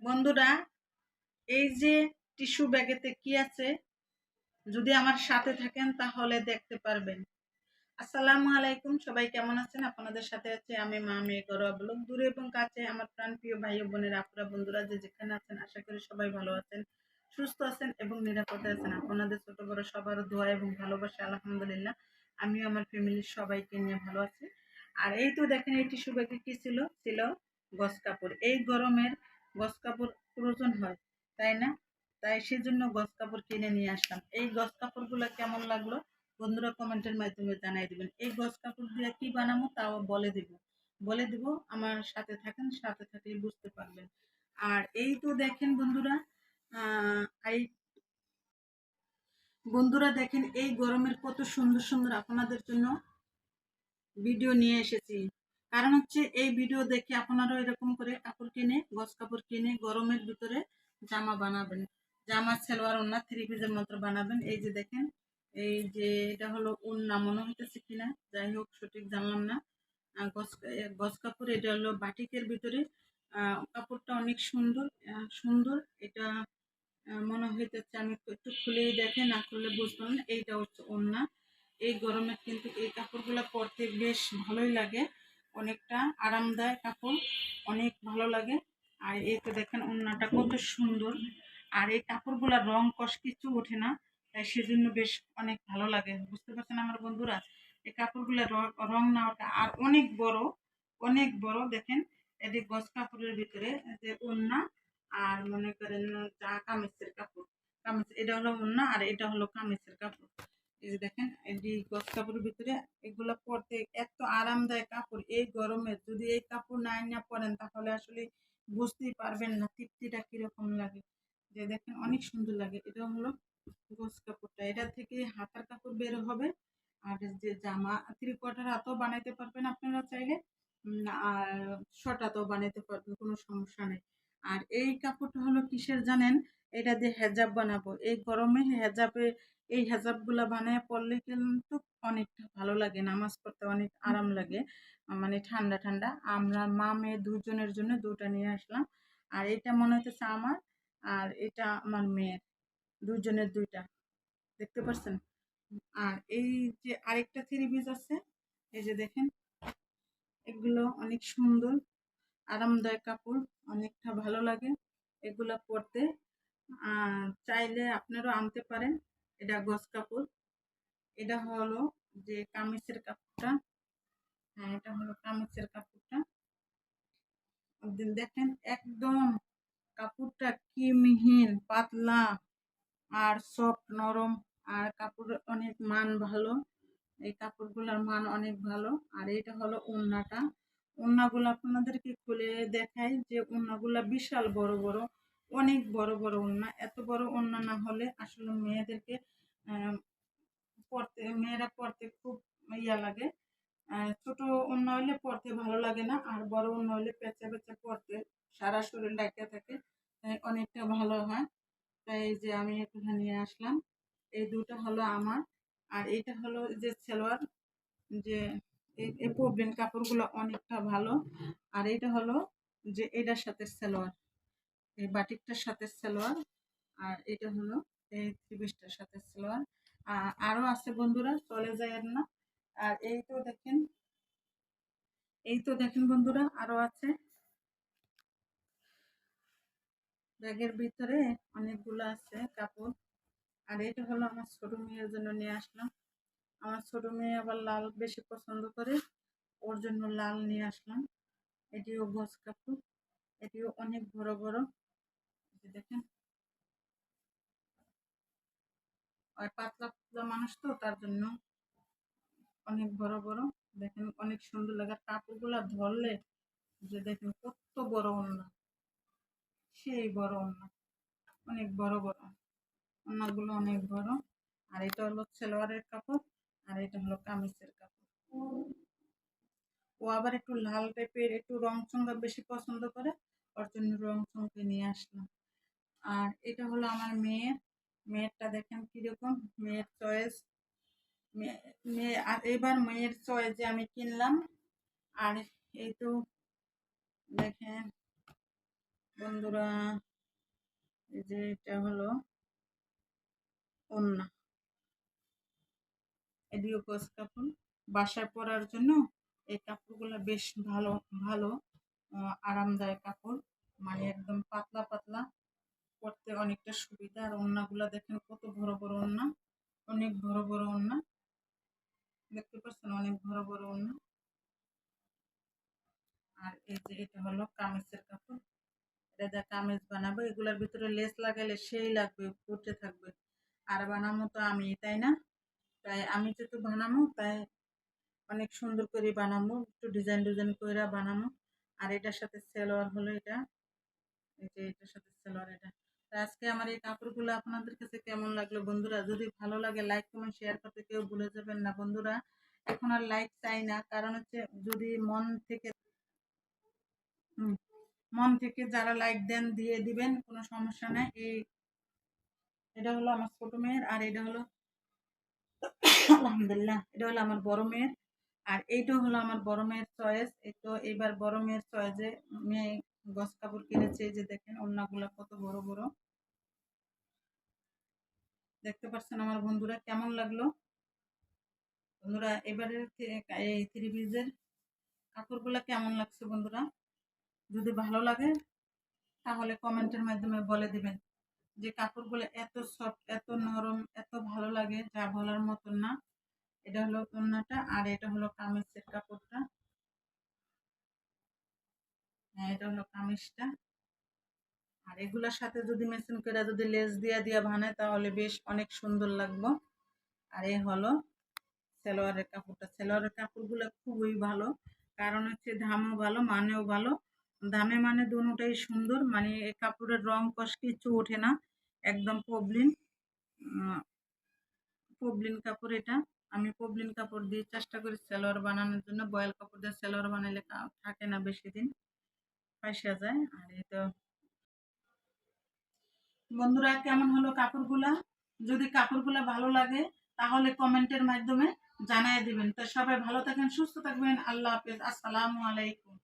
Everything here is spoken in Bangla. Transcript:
বন্ধুরা, এই যে টিস্যু ব্যাগেতে কি আছে, যদি আমার সাথে থাকেন তাহলে দেখতে পারবেন। আসসালামু আলাইকুম, সবাই কেমন আছেন? আপনাদের সাথে আছে আমি মা মেয়ে ঘরোয়া ব্লগ। দূরে এবং কাছে আমার প্রাণ প্রিয় ভাই ও বোনের, আপুরা, বন্ধুরা যে যেখানে আছেন, আশা করি সবাই ভালো আছেন, সুস্থ আছেন এবং নিরাপদে আছেন। আপনাদের ছোট বড় সবার দোয়া এবং ভালোবাসা আলহামদুলিল্লাহ আমিও আমার ফ্যামিলির সবাইকে নিয়ে ভালো আছি। আর এই তো দেখেন, এই টিস্যু ব্যাগে কি ছিল? ছিল গস কাপড়। এই গরমের গস কাপড় প্রয়োজন হয়, তাই না? তাই সেজন্য গস কাপড় কিনে নিয়ে আসলাম। এই গস কাপড়গুলো কেমন লাগলো বন্ধুরা কমেন্টের মাধ্যমে জানাই দিবেন। এই গস কাপড় দিয়ে কি বানাবো তাও বলে দিব। আমার সাথে থাকেন, সাথে থাকলে বুঝতে পারবেন। আর এই তো দেখেন বন্ধুরা, এই দেখেন এই গরমের কত সুন্দর সুন্দর আপনাদের জন্য ভিডিও নিয়ে এসেছি। কারণ হচ্ছে এই ভিডিও দেখে আপনারাও এরকম করে কাপড় কিনে, গস কাপড় কিনে গরমের ভিতরে জামা বানাবেন। জামা, সালোয়ার, ওড়না, থ্রি পিসের মতো বানাবেন। এই যে দেখেন, এই যে এটা হলো ওড়না মনে হইতেছে কিনা, যাই হোক সঠিক জানলাম না। গস কাপড়, এটা হলো বাটিকের ভিতরে। কাপড়টা অনেক সুন্দর সুন্দর। এটা মনে হইতেছে, আমি একটু খুলেই দেখে, না খুললে বুঝবেন না। এইটা হচ্ছে ওড়না। এই গরমে কিন্তু এই কাপড়গুলো পরতে বেশ ভালোই লাগে, অনেকটা আরামদায়ক কাপড়, অনেক ভালো লাগে। আর এই তো দেখেন ওড়নাটা কত সুন্দর। আর এই কাপড়গুলা রং কষ কিছু ওঠে না, তাই সেজন্য বেশ অনেক ভালো লাগে। বুঝতে পারছেন আমার বন্ধুরা? এই কাপড়গুলা রং না ওঠা, আর অনেক বড়, অনেক বড়। দেখেন এটি গজ কাপড়ের ভিতরে যে ওড়না, আর মনে করেন যা কামিজের কাপড়, কামিজ, এটা হলো ওড়না আর এটা হলো কামিজের কাপড়। এই যে দেখেন, এই গজ কাপড়ের ভিতরে এগুলো পরতে এত আরামদায়ক কাপড়। এই গরমে যদি এই কাপড় না পরেন তাহলে আসলে বুঝতেই পারবেন না তৃপ্তিটা কিরকম লাগে। যে দেখেন অনেক সুন্দর লাগে। এটা হলো গজ কাপড়টা, এটা থেকে হাতার কাপড় বের হবে। আর যে জামা, থ্রি কোয়ার্টার হাতও বানাইতে পারবেন আপনারা চাইলে, আর শর্ট হাতও বানাইতে পারবেন, কোনো সমস্যা নেই। আর এই কাপড়টা হলো কিসের জানেন? এটা দিয়ে হেজাব বানাবো এই গরমে। এই হেজাব গুলা বানায় পরলে কিন্তু অনেকটা ভালো লাগে, নামাজ পড়তে অনেক আরাম লাগে। মানে ঠান্ডা ঠান্ডা। আমরা মা মেয়ে দুজনের জন্য দুটা নিয়ে আসলাম। আর এটা মনে হচ্ছে আমার, আর এটা আমার মেয়ের, দুজনের দুইটা। দেখতে পাচ্ছেন? আর এই যে আরেকটা থ্রি পিস আছে, এই যে দেখেন, এগুলো অনেক সুন্দর, আরামদায়ক কাপড়, অনেকটা ভালো লাগে এগুলা পরতে। চাইলে আপনারাও আনতে পারেন। এটা গজ কাপড়। এটা হলো যে কামিজের কাপড়টা। হ্যাঁ, এটা হলো কামিজের কাপড়টা। দেখেন একদম কাপড়টা কি মিহিন পাতলা আর সফট নরম। আর কাপড়ের অনেক মান ভালো, এই কাপড়গুলোর মান অনেক ভালো। আর এটা হলো ওড়নাটা। ওড়নাগুলো আপনাদেরকে খুলে দেখাই, যে ওড়নাগুলা বিশাল বড় বড়, অনেক বড় বড় ওড়না। এত বড় ওড়না না হলে আসলে মেয়েদেরকে মেয়েরা পরতে খুব ইয়া লাগে। ছোট ওড়না হলে পরতে ভালো লাগে না, আর বড় ওড়না হলে পেঁচা পেঁচা পরতে সারা শরীর ডাইকা থাকে, তাই অনেকটা ভালো হয়। তাই এই যে আমি এখানে নিয়ে আসলাম। এই দুটো হলো আমার। আর এইটা হলো যে সালোয়ার, যে এই প্রবলেম কাপড়গুলো অনেকটা ভালো। আর এটা হলো যে এটার সাথে সালোয়ার, এই বাটিকটার সাথে সালোয়ার। আর এটা হলো এই থ্রি পিসটার সাথে সালোয়ার। আরো আছে বন্ধুরা, চলে যায় আর না। আর এই তো দেখেন বন্ধুরা, আরো আছে ব্যাগের ভিতরে, অনেকগুলো আছে কাপড়। আর এটা হলো আমার ছোট মেয়ের জন্য নিয়ে আসলাম। আমার ছোট মেয়ে আবার লাল বেশি পছন্দ করে, ওর জন্য লাল নিয়ে আসলাম। এটিও গজ কাপড়, এটিও অনেক বড় বড়। দেখেন, আর পাতলা পাতলা মানুষ তো, তার জন্য অনেক বড় বড়। দেখেন অনেক সুন্দর লাগে। কাপড়গুলা ধরলে যে দেখেন কত বড় ওড়না, সেই বড় ওড়না, অনেক বড় বড় ওড়নাগুলো, অনেক বড়। আর এটা হলো সালোয়ারের কাপড়, আর এটা হলো কামিজের কাপড়। ও আবার একটু লাল টাইপের, একটু রং চঙা বেশি পছন্দ করে, ওর জন্য রং চঙকে নিয়ে আসলাম। আর এটা হলো আমার মেয়েরটা দেখেন কিরকম, মেয়ের চয়েস। মেয়ে, আর এবার মেয়ের চয়েসে আমি কিনলাম। আর এই তো দেখেন, বন্ধুরা, এই যে এটা হলো ওড়না, এদিকে গজ কাপড় বাসায় পরার জন্য। এই কাপড়গুলো বেশ ভালো ভালো আরামদায়ক কাপড়, মানে একদম পাতলা পাতলা, পরতে অনেকটা সুবিধা। আর ওড়নাগুলো দেখেন কত বড় বড় ওড়না, অনেক বড় বড় ওড়না, দেখতে পাচ্ছেন অনেক বড় বড় ওড়না। আর এই যে এটা হলো কামিজের কাপড়, এটা যা কামিজ বানাবো এগুলোর ভিতরে লেস লাগাইলে সেই লাগবে, পড়তে থাকবে। আর বানাবো তো আমি, তাই না? তাই আমি যেহেতু বানাবো তাই অনেক সুন্দর করে বানাবো, একটু ডিজাইন ডিজাইন করে বানাবো। আর এটার সাথে সালোয়ার হলো এটা, এই যে এটার সাথে সালোয়ার এটা। তো আজকে আমার এই কাপড়গুলো আপনাদের কাছে কেমন লাগলো বন্ধুরা? যদি ভালো লাগে লাইক কমেন্ট শেয়ার করতে কেউ ভুলে যাবেন না বন্ধুরা। এখন আর লাইক চাই না, কারণ হচ্ছে যদি মন থেকে মন থেকে যারা লাইক দেন দিয়ে দিবেন, কোনো সমস্যা নাই। এটা হলো আমার ছোট মেয়ের, আর এটা হলো আলহামদুলিল্লাহ এটা হলো আমার বড় মেয়ের। আর এইটা হলো আমার বড় মেয়ের চয়েস। এই তো এবার বড় মেয়ের চয়েসে মেয়ে গস কাপড় কিনেছে। এই যে দেখেন ওড়নাগুলা কত বড় বড়, দেখতে পাচ্ছেন আমার বন্ধুরা? কেমন লাগলো বন্ধুরা? এবারে এই থ্রি পিসের কাপড়গুলা কেমন লাগছে বন্ধুরা? যদি ভালো লাগে তাহলে কমেন্টের মাধ্যমে বলে দিবেন যে কাপড়গুলো এত সফট, এত নরম, এত ভালো লাগে, যা বলার মতন না। এটা হলো ওড়নাটা, আর এটা হলো কামিজের কাপড়টা। হ্যাঁ, এটা হলো কামিজটা। আর এগুলোর সাথে যদি মেশিন করে যদি লেস দিয়া দিয়া বানায় তাহলে বেশ অনেক সুন্দর লাগবে। আর এই হলো সালোয়ারের কাপড়টা। সালোয়ারের কাপড়গুলো খুবই ভালো, কারণ হচ্ছে দামও ভালো, মানেও ভালো। দামে মানে দুটোটাই সুন্দর, মানে এই কাপড়ের রং কষ কিছু ওঠে না, একদম পবলিন পবলিন কাপড় এটা। আমি পবলিন কাপড় দিয়ে চেষ্টা করি সালোয়ার বানানোর জন্য। বয়েল কাপড় দিয়ে সালোয়ার বানাইলে থাকে না বেশি দিন, ফাইসা যায়। আর এটা বন্ধুরা, কেমন হলো কাপড়গুলা? যদি কাপড়গুলা ভালো লাগে তাহলে কমেন্টের মাধ্যমে জানাই দিবেন। তো সবাই ভালো থাকবেন, সুস্থ থাকবেন। আল্লাহ হাফেজ, আসসালামু আলাইকুম।